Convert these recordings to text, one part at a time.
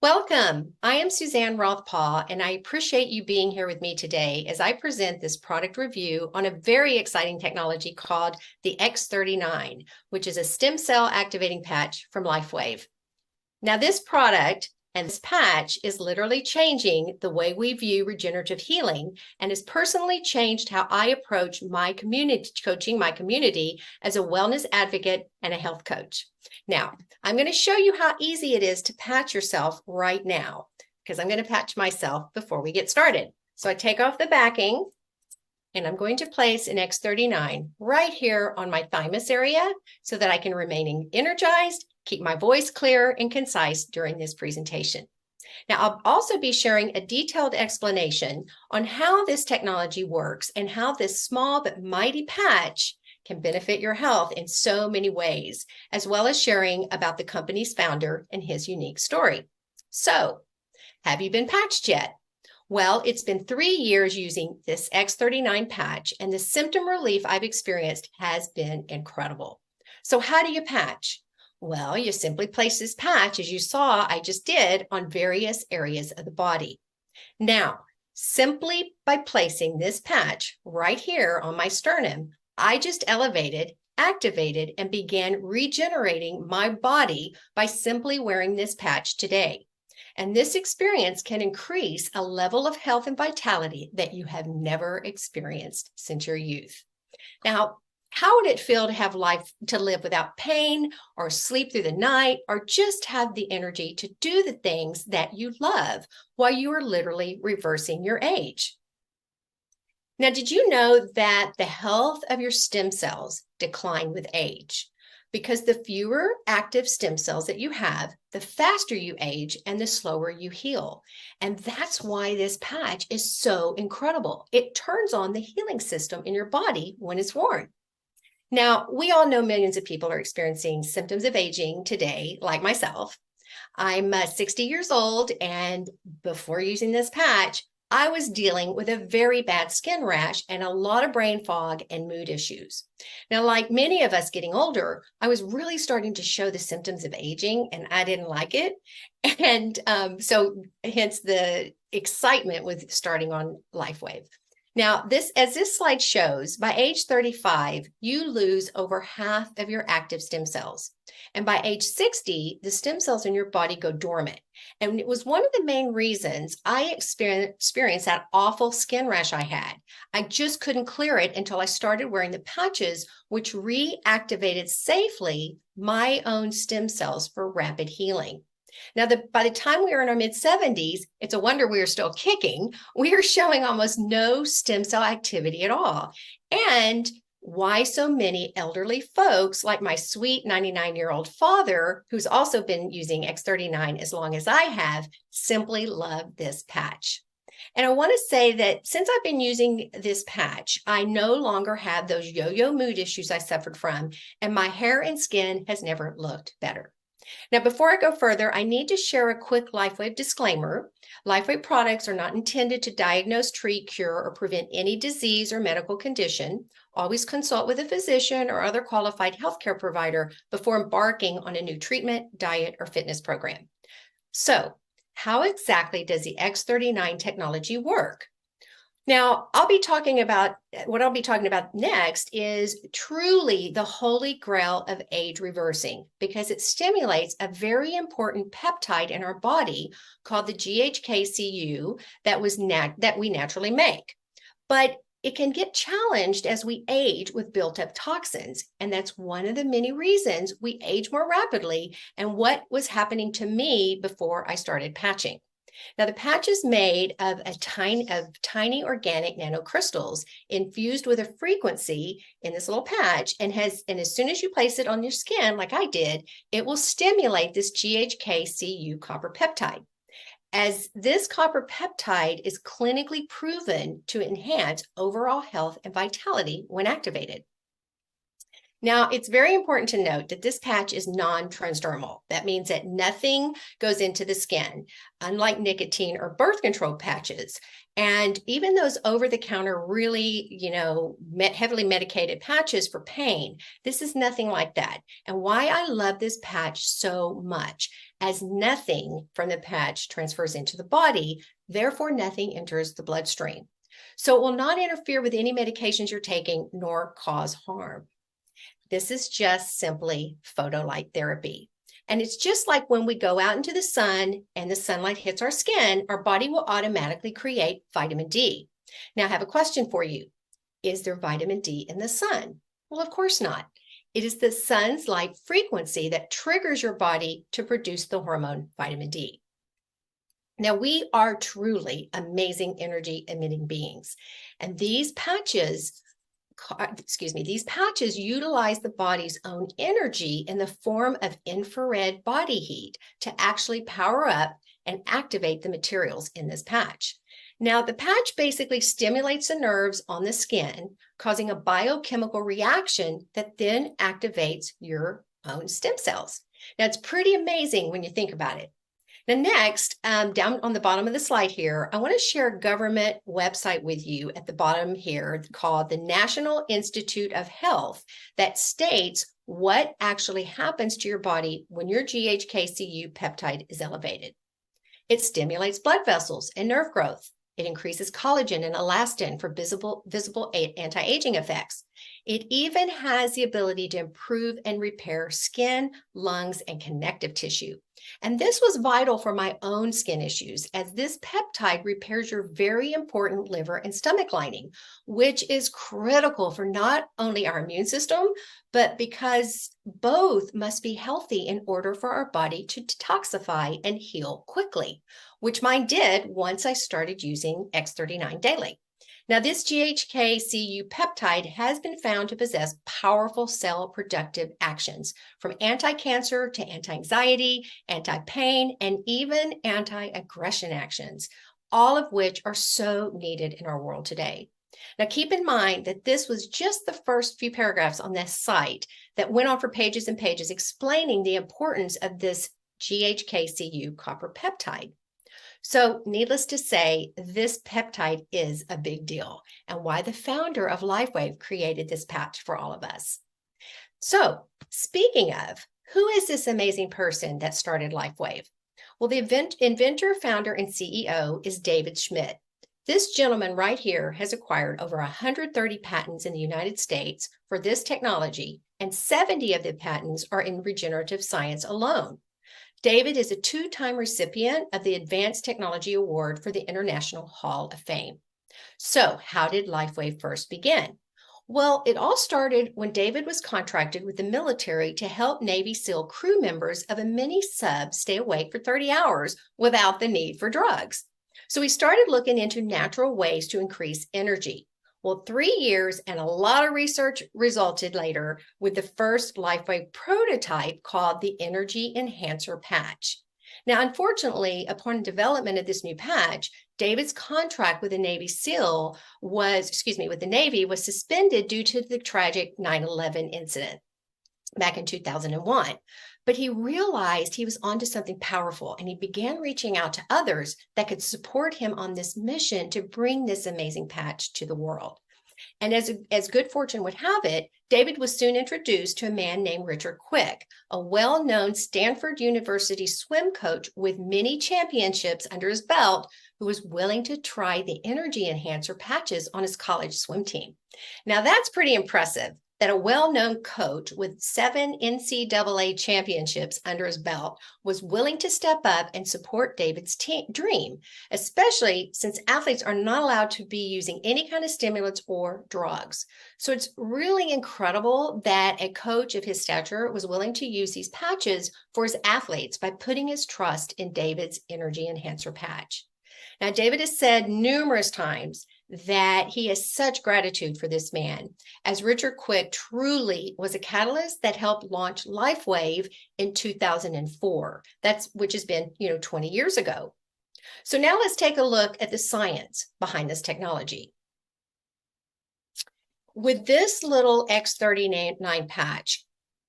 Welcome. I am Suzanne Roth-Paul, and I appreciate you being here with me today as I present this product review on a very exciting technology called the X39, which is a stem cell activating patch from LifeWave. Now, this product and this patch is literally changing the way we view regenerative healing and has personally changed how I approach my community, coaching my community as a wellness advocate and a health coach. Now, I'm going to show you how easy it is to patch yourself right now, because I'm going to patch myself before we get started. So I take off the backing and I'm going to place an X39 right here on my thymus area so that I can remain energized, keep my voice clear and concise during this presentation. Now, I'll also be sharing a detailed explanation on how this technology works and how this small but mighty patch can benefit your health in so many ways, as well as sharing about the company's founder and his unique story. So, have you been patched yet? Well, it's been 3 years using this X39 patch, and the symptom relief I've experienced has been incredible. So how do you patch? Well, you simply place this patch, as you saw I just did, on various areas of the body. Now, simply by placing this patch right here on my sternum, I just elevated, activated, and began regenerating my body by simply wearing this patch today. And this experience can increase a level of health and vitality that you have never experienced since your youth. Now, how would it feel to have life to live without pain or sleep through the night or just have the energy to do the things that you love while you are literally reversing your age? Now, did you know that the health of your stem cells decline with age? Because the fewer active stem cells that you have, the faster you age and the slower you heal. And that's why this patch is so incredible. It turns on the healing system in your body when it's worn. Now, we all know millions of people are experiencing symptoms of aging today, like myself. I'm 60 years old, and before using this patch, I was dealing with a very bad skin rash and a lot of brain fog and mood issues. Now, like many of us getting older, I was really starting to show the symptoms of aging, and I didn't like it. And so hence the excitement with starting on LifeWave. Now, as this slide shows, by age 35, you lose over half of your active stem cells. And by age 60, the stem cells in your body go dormant. And it was one of the main reasons I experienced that awful skin rash I had. I just couldn't clear it until I started wearing the patches, which reactivated safely my own stem cells for rapid healing. Now, by the time we were in our mid-70s, it's a wonder we are still kicking. We are showing almost no stem cell activity at all. And why so many elderly folks, like my sweet 99-year-old father, who's also been using X39 as long as I have, simply love this patch. And I want to say that since I've been using this patch, I no longer have those yo-yo mood issues I suffered from, and my hair and skin has never looked better. Now, before I go further, I need to share a quick LifeWave disclaimer. LifeWave products are not intended to diagnose, treat, cure, or prevent any disease or medical condition. Always consult with a physician or other qualified healthcare provider before embarking on a new treatment, diet, or fitness program. So, how exactly does the X39 technology work? Now, what I'll be talking about next is truly the holy grail of age reversing, because it stimulates a very important peptide in our body called the GHKCU that we naturally make. But it can get challenged as we age with built-up toxins, and that's one of the many reasons we age more rapidly and what was happening to me before I started patching. Now, the patch is made of tiny organic nanocrystals infused with a frequency in this little patch, and as soon as you place it on your skin, like I did, it will stimulate this GHKCU copper peptide. As this copper peptide is clinically proven to enhance overall health and vitality when activated. Now, it's very important to note that this patch is non-transdermal. That means that nothing goes into the skin, unlike nicotine or birth control patches. And even those over-the-counter, really, heavily medicated patches for pain, this is nothing like that. And why I love this patch so much as nothing from the patch transfers into the body, therefore nothing enters the bloodstream. So it will not interfere with any medications you're taking nor cause harm. This is just simply photolight therapy. And it's just like when we go out into the sun and the sunlight hits our skin, our body will automatically create vitamin D. Now, I have a question for you. Is there vitamin D in the sun? Well, of course not. It is the sun's light frequency that triggers your body to produce the hormone vitamin D. Now, we are truly amazing energy emitting beings. And these patches utilize the body's own energy in the form of infrared body heat to actually power up and activate the materials in this patch. Now, the patch basically stimulates the nerves on the skin, causing a biochemical reaction that then activates your own stem cells. Now, it's pretty amazing when you think about it. Now, next, down on the bottom of the slide here, I want to share a government website with you at the bottom here called the National Institute of Health that states what actually happens to your body when your GHKCU peptide is elevated. It stimulates blood vessels and nerve growth. It increases collagen and elastin for visible anti-aging effects. It even has the ability to improve and repair skin, lungs, and connective tissue. And this was vital for my own skin issues, as this peptide repairs your very important liver and stomach lining, which is critical for not only our immune system, but because both must be healthy in order for our body to detoxify and heal quickly, which mine did once I started using X39 daily. Now, this GHKCU peptide has been found to possess powerful cell productive actions, from anti-cancer to anti-anxiety, anti-pain, and even anti-aggression actions, all of which are so needed in our world today. Now, keep in mind that this was just the first few paragraphs on this site that went on for pages and pages explaining the importance of this GHKCU copper peptide. So needless to say, this peptide is a big deal, and why the founder of LifeWave created this patch for all of us. So speaking of, who is this amazing person that started LifeWave? Well, the inventor, founder, and CEO is David Schmidt. This gentleman right here has acquired over 130 patents in the United States for this technology, and 70 of the patents are in regenerative science alone. David is a two-time recipient of the Advanced Technology Award for the International Hall of Fame. So, how did LifeWave first begin? Well, it all started when David was contracted with the military to help Navy SEAL crew members of a mini sub stay awake for 30 hours without the need for drugs. So he started looking into natural ways to increase energy. Well, 3 years and a lot of research resulted later with the first LifeWave prototype called the Energy Enhancer Patch. Now, unfortunately, upon development of this new patch, David's contract with the Navy was suspended due to the tragic 9/11 incident back in 2001. But he realized he was onto something powerful, and he began reaching out to others that could support him on this mission to bring this amazing patch to the world. And as good fortune would have it, David was soon introduced to a man named Richard Quick, a well-known Stanford University swim coach with many championships under his belt, who was willing to try the energy enhancer patches on his college swim team. Now, that's pretty impressive, that a well-known coach with 7 NCAA championships under his belt was willing to step up and support David's dream, especially since athletes are not allowed to be using any kind of stimulants or drugs. So it's really incredible that a coach of his stature was willing to use these patches for his athletes by putting his trust in David's energy enhancer patch. Now, David has said numerous times that he has such gratitude for this man, as Richard Quick truly was a catalyst that helped launch LifeWave in 2004. Which has been, 20 years ago. So now let's take a look at the science behind this technology. With this little X39 patch,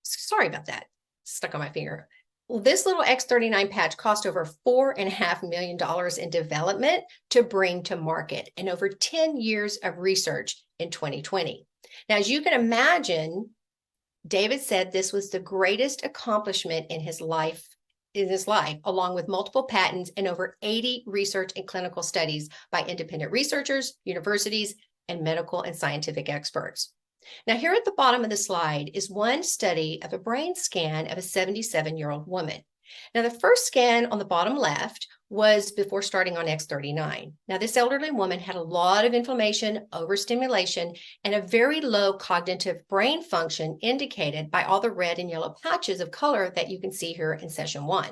sorry about that, stuck on my finger. Well, this little X39 patch cost over $4.5 million in development to bring to market, and over 10 years of research in 2020. Now, as you can imagine, David said this was the greatest accomplishment in his life in his life, along with multiple patents and over 80 research and clinical studies by independent researchers, universities, and medical and scientific experts. Now, here at the bottom of the slide is one study of a brain scan of a 77-year-old woman. Now, the first scan on the bottom left was before starting on X39. Now, this elderly woman had a lot of inflammation, overstimulation, and a very low cognitive brain function indicated by all the red and yellow patches of color that you can see here in session 1.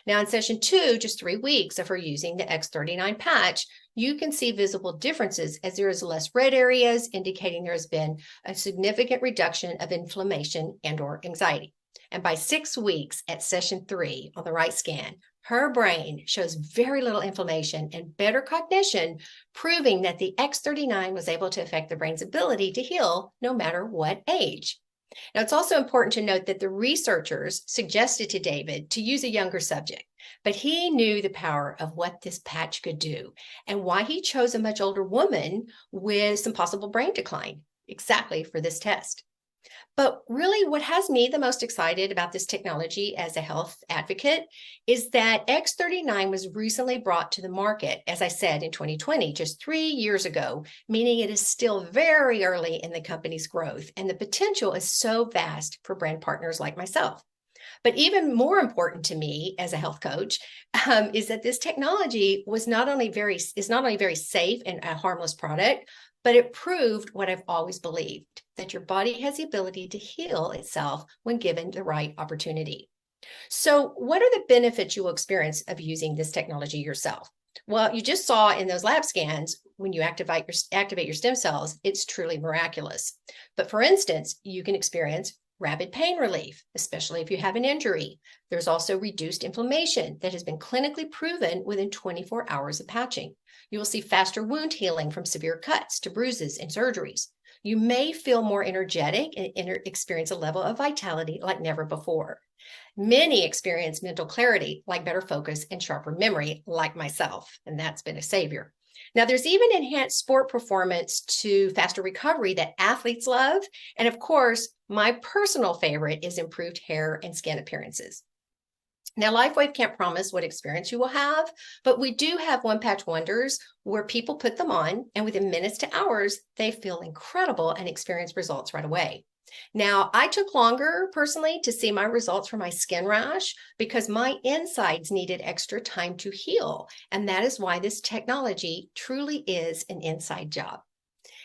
Now, in session 2, just 3 weeks of her using the X39 patch, you can see visible differences as there is less red areas, indicating there has been a significant reduction of inflammation and/or anxiety. And by 6 weeks at session 3 on the right scan, her brain shows very little inflammation and better cognition, proving that the X39 was able to affect the brain's ability to heal no matter what age. Now, it's also important to note that the researchers suggested to David to use a younger subject, but he knew the power of what this patch could do and why he chose a much older woman with some possible brain decline exactly for this test. But really, what has me the most excited about this technology as a health advocate is that X39 was recently brought to the market, as I said, in 2020, just 3 years ago, meaning it is still very early in the company's growth, and the potential is so vast for brand partners like myself. But even more important to me as a health coach is that this technology is not only very safe and a harmless product, but it proved what I've always believed, that your body has the ability to heal itself when given the right opportunity. So what are the benefits you will experience of using this technology yourself? Well, you just saw in those lab scans, when you activate your stem cells, it's truly miraculous. But for instance, you can experience rapid pain relief, especially if you have an injury. There's also reduced inflammation that has been clinically proven within 24 hours of patching. You will see faster wound healing from severe cuts to bruises and surgeries. You may feel more energetic and experience a level of vitality like never before. Many experience mental clarity, like better focus and sharper memory, like myself, and that's been a savior. Now, there's even enhanced sport performance to faster recovery that athletes love. And of course, my personal favorite is improved hair and skin appearances. Now, LifeWave can't promise what experience you will have, but we do have one patch wonders where people put them on and within minutes to hours, they feel incredible and experience results right away. Now, I took longer personally to see my results for my skin rash because my insides needed extra time to heal. And that is why this technology truly is an inside job.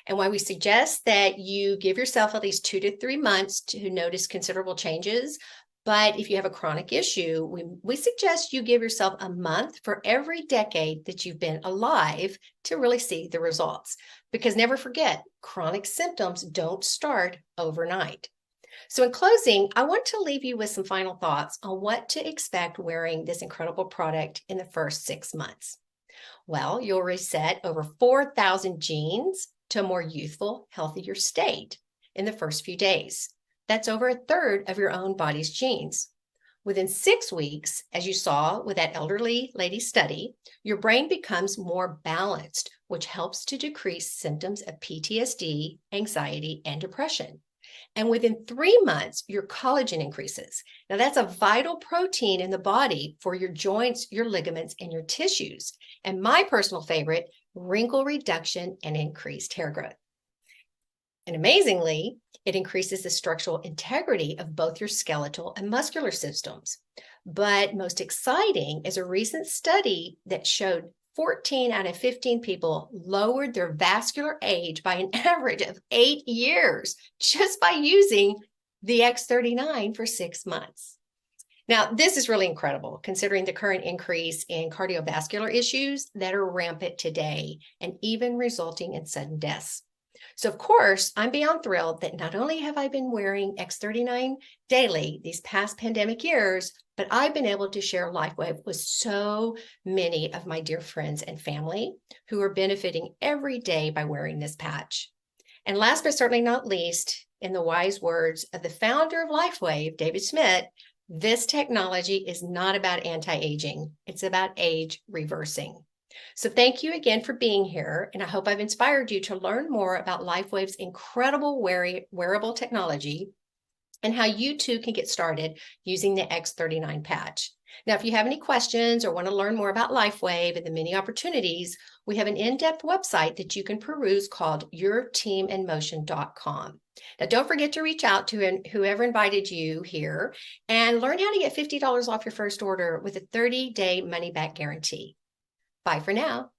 And why we suggest that you give yourself at least 2 to 3 months to notice considerable changes. But if you have a chronic issue, we suggest you give yourself a month for every decade that you've been alive to really see the results. Because never forget, chronic symptoms don't start overnight. So in closing, I want to leave you with some final thoughts on what to expect wearing this incredible product in the first 6 months. Well, you'll reset over 4,000 genes to a more youthful, healthier state in the first few days. That's over 1/3 of your own body's genes. Within 6 weeks, as you saw with that elderly lady study, your brain becomes more balanced, which helps to decrease symptoms of PTSD, anxiety, and depression. And within 3 months, your collagen increases. Now, that's a vital protein in the body for your joints, your ligaments, and your tissues. And my personal favorite, wrinkle reduction and increased hair growth. And amazingly, it increases the structural integrity of both your skeletal and muscular systems. But most exciting is a recent study that showed 14 out of 15 people lowered their vascular age by an average of 8 years just by using the X39 for 6 months. Now, this is really incredible considering the current increase in cardiovascular issues that are rampant today and even resulting in sudden deaths. So, of course, I'm beyond thrilled that not only have I been wearing X39 daily these past pandemic years, but I've been able to share LifeWave with so many of my dear friends and family who are benefiting every day by wearing this patch. And last but certainly not least, in the wise words of the founder of LifeWave, David Schmidt, this technology is not about anti-aging. It's about age reversing. So thank you again for being here, and I hope I've inspired you to learn more about LifeWave's incredible wearable technology and how you too can get started using the X39 patch. Now, if you have any questions or want to learn more about LifeWave and the many opportunities, we have an in-depth website that you can peruse called yourteaminmotion.com. Now, don't forget to reach out to whoever invited you here and learn how to get $50 off your first order with a 30-day money-back guarantee. Bye for now.